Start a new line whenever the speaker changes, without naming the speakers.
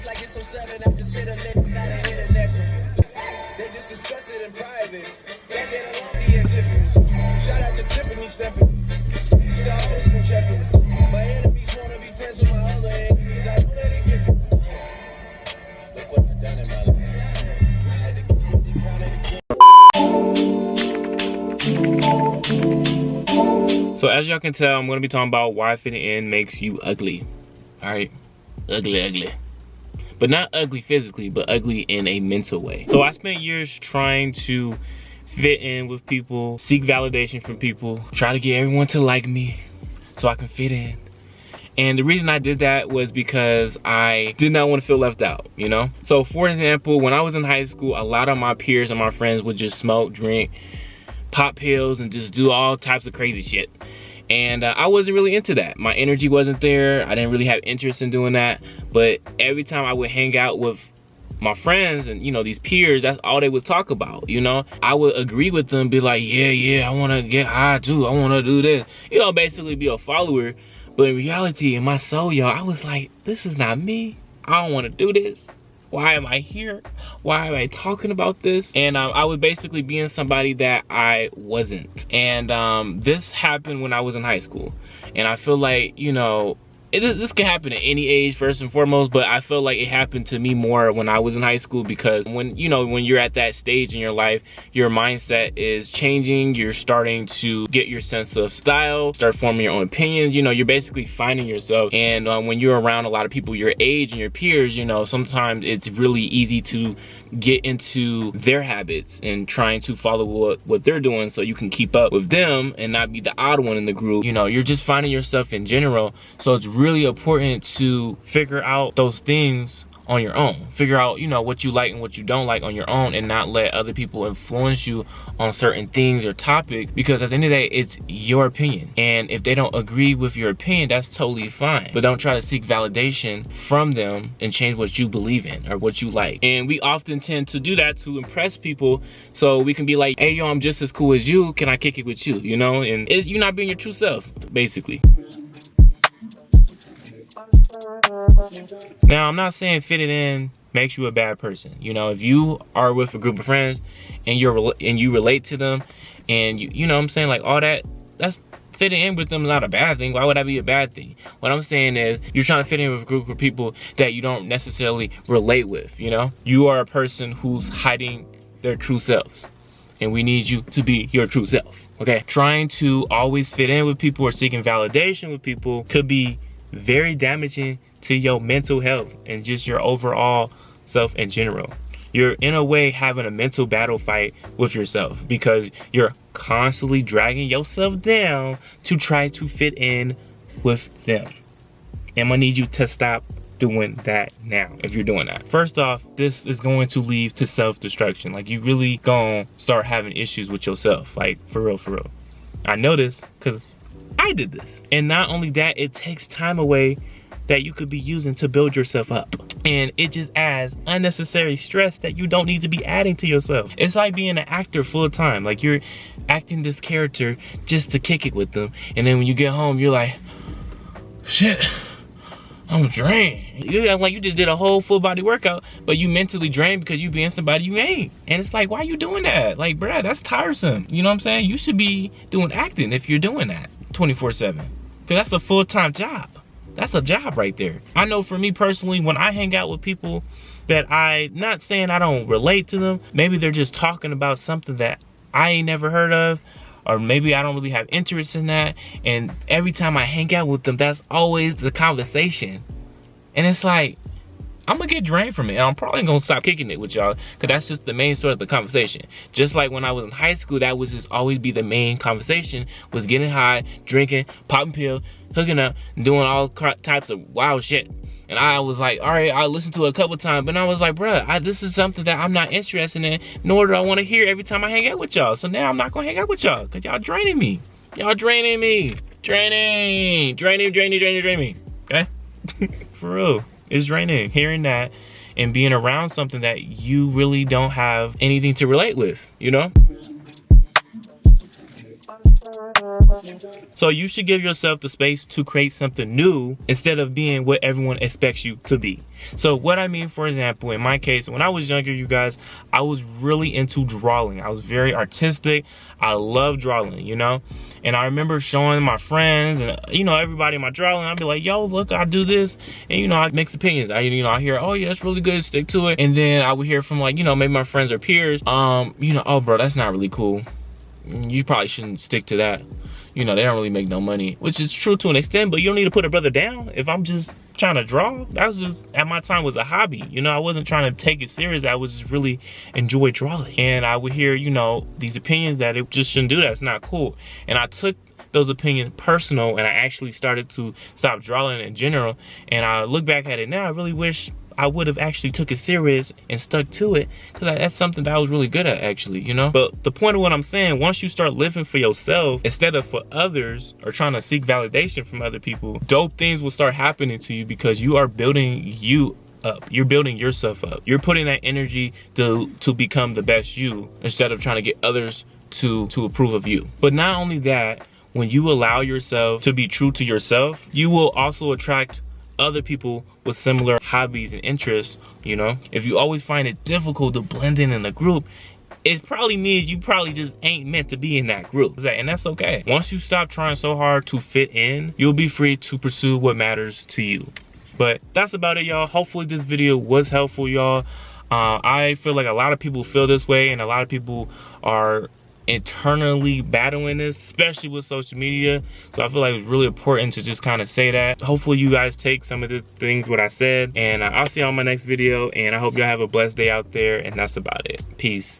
like it's so sudden, I just hit a lick, gotta hit the next one. They just discuss it in private. They get along the Tiffany's. Shout out to Tiffany Stephanie. Star always from Jeffrey. My enemies wanna be friends with my other enemies. I know that it gets to look what I done in my life. I had to keep the count of the game.
So as y'all can tell, I'm gonna be talking about why fitting in makes you ugly. Alright? Ugly. But not ugly physically, but ugly in a mental way. So I spent years trying to fit in with people, seek validation from people, try to get everyone to like me so I can fit in. And the reason I did that was because I did not want to feel left out, you know? So for example, when I was in high school, a lot of my peers and my friends would just smoke, drink, pop pills, and just do all types of crazy shit. And I wasn't really into that. My energy wasn't there. I didn't really have interest in doing that. But every time I would hang out with my friends and, you know, these peers, that's all they would talk about, you know? I would agree with them, be like, yeah, I wanna get high too. I wanna do this. You know, basically be a follower. But in reality, in my soul, y'all, I was like, this is not me. I don't wanna do this. Why am I here? Why am I talking about this? And I was basically being somebody that I wasn't. And this happened when I was in high school. And I feel like, you know, this can happen at any age, first and foremost, but I feel like it happened to me more when I was in high school, because when you're at that stage in your life, your mindset is changing. You're starting to get your sense of style, start forming your own opinions. You know, you're basically finding yourself. And when you're around a lot of people your age and your peers, you know, sometimes it's really easy to get into their habits and trying to follow what they're doing so you can keep up with them and not be the odd one in the group. You know, you're just finding yourself in general. So it's really important to figure out those things on your own. Figure out, you know, what you like and what you don't like on your own, and not let other people influence you on certain things or topics, because at the end of the day, it's your opinion. And if they don't agree with your opinion, that's totally fine. But don't try to seek validation from them and change what you believe in or what you like. And we often tend to do that to impress people, so we can be like, hey, yo, I'm just as cool as you. Can I kick it with you? You know, and you're not being your true self, basically. Now, I'm not saying fitting in makes you a bad person. You know, if you are with a group of friends and you relate to them, and you know what I'm saying, like all that's fitting in with them is not a bad thing. Why would that be a bad thing? What I'm saying is you're trying to fit in with a group of people that you don't necessarily relate with, you know? You are a person who's hiding their true selves, and we need you to be your true self, okay? Trying to always fit in with people or seeking validation with people could be very damaging to your mental health and just your overall self in general. You're in a way having a mental battle fight with yourself, because you're constantly dragging yourself down to try to fit in with them. And I'm gonna need you to stop doing that now if you're doing that. First off, this is going to lead to self-destruction. Like, you really gonna start having issues with yourself, like for real. I know this because I did this. And not only that, it takes time away that you could be using to build yourself up. And it just adds unnecessary stress that you don't need to be adding to yourself. It's like being an actor full time. Like, you're acting this character just to kick it with them. And then when you get home, you're like, shit, I'm drained. You act like you just did a whole full body workout, but you mentally drained because you being somebody you ain't. And it's like, why you doing that? Like, bruh, that's tiresome. You know what I'm saying? You should be doing acting if you're doing that 24/7. Because that's a full-time job. That's a job right there. I know for me personally, when I hang out with people that not saying I don't relate to them, maybe they're just talking about something that I ain't never heard of, or maybe I don't really have interest in that, and every time I hang out with them, that's always the conversation. And it's like, I'm gonna get drained from it, and I'm probably gonna stop kicking it with y'all, because that's just the main sort of the conversation. Just like when I was in high school, that was just always be the main conversation, was getting high, drinking, popping pills, hooking up, doing all types of wild shit. And I was like, all right, I listened to it a couple times, but I was like, bruh, this is something that I'm not interested in, nor do I want to hear every time I hang out with y'all. So now I'm not gonna hang out with y'all, because y'all draining me. Y'all draining me. Draining me, okay? For real. It's draining hearing that and being around something that you really don't have anything to relate with, you know? So you should give yourself the space to create something new instead of being what everyone expects you to be. So what I mean, for example, in my case, when I was younger, you guys, I was really into drawing. I was very artistic. I love drawing, you know? And I remember showing my friends and, you know, everybody my drawing. I'd be like, yo, look, I do this. And, you know, I mix opinions. I hear, oh yeah, that's really good, stick to it. And then I would hear from, like, you know, maybe my friends or peers, you know, oh bro, that's not really cool. You probably shouldn't stick to that. You know, they don't really make no money, which is true to an extent, but you don't need to put a brother down. If I'm just trying to draw, that was just, at my time, was a hobby. You know, I wasn't trying to take it serious. I was just really enjoy drawing. And I would hear, you know, these opinions that it just shouldn't do that. It's not cool. And I took those opinions personal, and I actually started to stop drawing in general. And I look back at it now, I really wish I would have actually took it serious and stuck to it, because that's something that I was really good at, actually, you know? But the point of what I'm saying, once you start living for yourself instead of for others, or trying to seek validation from other people, dope things will start happening to you, because you are building you up. You're building yourself up. You're putting that energy to become the best you, instead of trying to get others to approve of you. But not only that, when you allow yourself to be true to yourself, you will also attract other people with similar hobbies and interests, you know? If you always find it difficult to blend in a group, it probably means you probably just ain't meant to be in that group. And that's okay. Once you stop trying so hard to fit in, you'll be free to pursue what matters to you. But that's about it, y'all. Hopefully this video was helpful, y'all. I feel like a lot of people feel this way, and a lot of people are internally battling this, especially with social media. So I feel like it's really important to just kind of say that. Hopefully you guys take some of the things what I said, and I'll see you on my next video, and I hope y'all have a blessed day out there, and that's about it. Peace.